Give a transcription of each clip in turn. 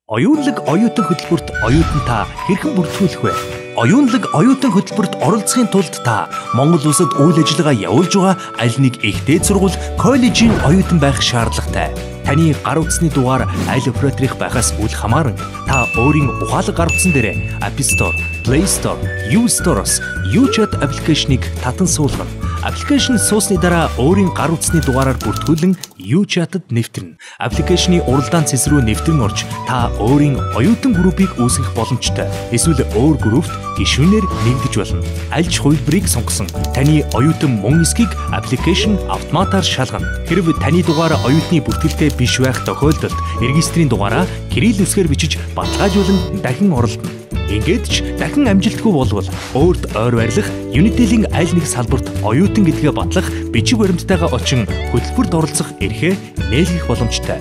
Оюунлаг оюутан хөтөлбөрт оюутан та хэрхэн бүртгүүлэх вэ? Оюунлаг оюутан хөтөлбөрт оролцохын тулд та Монгол улсад үйл ажиллагаа явуулж байгаа аль нэг их дээд сургууль, коллежийн оюутан байх шаардлагатай. Таны гар утасны дугаар аль операторыг байхаас үл хамааран та өөрийн ухаалаг гар утсан дээр App Store, Play Store, U-Store-оос UChat аппликейшнийг татан суулгана. Аппликейшн суусны дараа өөрийн гар утасны дугаараар бүртгүүлэн UChat-д нэвтэрнэ. Аппликейшны уралдаан цэс рүү нэвтрэн орж та өөрийн оюутан группийг үүсгэх боломжтой. Эсвэл өөр группт гишүүнээр нэгдэж болно. Аль ч хувилбарыг сонгосон таны оюутан мөн эсхийг аппликейшн автоматар шалгана. Хэрв таны дугаар оюутны бүртгэлтэй биш байх тохиолдолд регистрийн дугаараа кирилл үсгээр бичиж баталгаажуулан дахин орлоно. Ингээд ч дахин амжилтгүй болвол өөрт ойр барилах Unitel-ийн аль нэг салбарт оюутан гэдгээ батлах бичиг баримттайгаа очин хөтөлбөрт оролцох эрхээ нээлгэх боломжтой.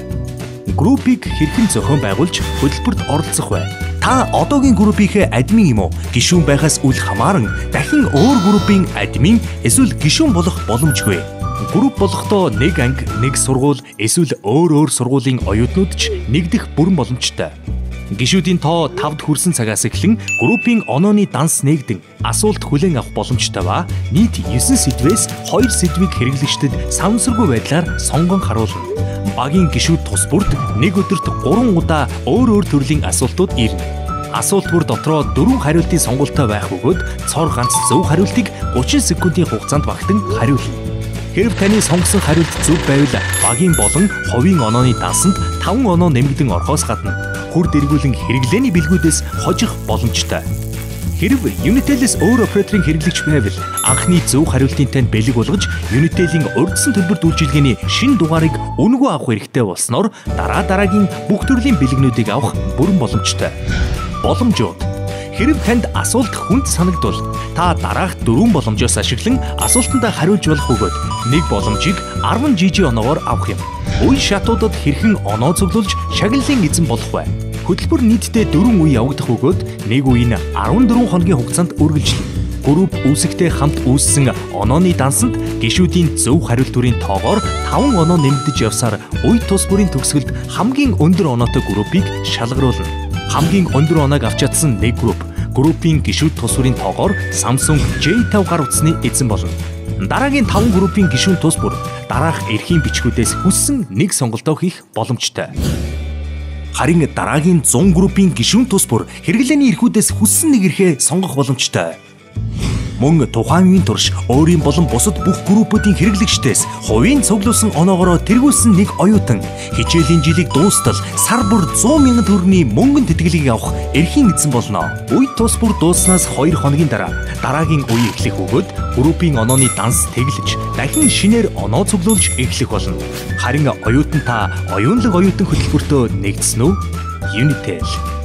Группийг хэрхэн зохион байгуулж хөтөлбөрт оролцох вэ? Та одоогийн группийнхээ админ юм уу? Гишүүн байхаас үл хамааран дахин өөр группийн админ эсвэл гишүүн болох боломжгүй. Групп болохдоо нэг анги, нэг сургууль эсвэл өөр сургуулийн оюутнууд ч нэгдэх бүрэн боломжтой. Гишүүдийн тоо 5-д хүрсэн цагаас эхлэн группийн онооны данс нээгдэн асуулт хүлээн авах боломжтой ба нийт 9 сэдвээс 2 сэдвийг хэрэглэгчдэд санамсаргүй байдлаар сонгон харуулна. Багийн гишүүд тус бүрд нэг өдөрт 3 удаа өөр төрлийн асуултууд ирнэ. Асуулт бүр дотроо 4 хариултын сонголттой байх бөгөөд цор ганц зөв хариултыг 30 секундын хугацаанд багтан хариулна. Хэрв таны сонгосон хариулт зөв байвал багийн болон ховийн онооны дансанд 5 оноо нэмэгдэн орохоос гадна хүр дэргүүлэн хэрэглээний бэлгүүдээс хожих боломжтой. Хэрв Unitel-с өөр операторын хэрэглэгч байвал анхны зөв хариултын танд бэлэг болгож Unitel-ийн урьдчилан төлбөр үйлчилгээний шинэ дугаарыг үнэгүй авах хэрэгтэй болсноор дараагийн бүх төрлийн бэлгнүүдийг авах бүрэн боломжтой. Боломжууд. Хэрв танд асуулт хүнд санагдвал та дараах 4 боломжоос ашиглан асуултанд хариулж болох бөгөөд нэг боломжийг 10 жижиг оноогоор авах юм. Үе шатуудад хэрхэн оноо цуглуулж шагналын эзэн болох вэ? Хөтөлбөр нийтдээ 4 үе явагдах бөгөөд нэг үе нь 14 хоногийн хугацаанд үргэлжлэнэ. Групп үүсэхдээ хамт үүссэн онооны дансанд гишүүдийн зөв хариулт бүрийн тоогоор 5 оноо нэмэгдэж явсаар үе тус бүрийн төгсгөлд хамгийн өндөр оноотой группийг шалгаруулна. Хамгийн өндөр оноог авч чадсан нэг группийн гишүүд тус бүрийн тоогоор Samsung J5 гар утасны эзэн болно. Дараагийн 5 группийн гишүүн тус бүр дараах эрхийн бичгүүдээс хүссэн нэг сонголтоо хийх боломжтой. Харин дараагийн 100 группийн гишүүн тус бүр хэрэглээний эрхүүдээс хүссэн нэг эрхээ сонгох боломжтой. Мөн тухайн үеийн турш өөрийн болон бусад бүх группүүдийн хэрэглэгчдээс хувийн цуглуулсан оноогоор тэргүүлсэн нэг оюутан хичээлийн жилиг дуустал сар бүр 100,000 төгрөгийн мөнгөн тэтгэлгийг авах эрхийн эзэн болно. Үе тус бүр дууснаас 2 хоногийн дараа дараагийн үе эхлэх бөгөөд группийн онооны данс тэглэж дахин шинээр оноо цуглуулж эхлэх болно. Харин оюутан та оюунлаг оюутан хөтөлбөртөө нэгдсэн үү? Unitel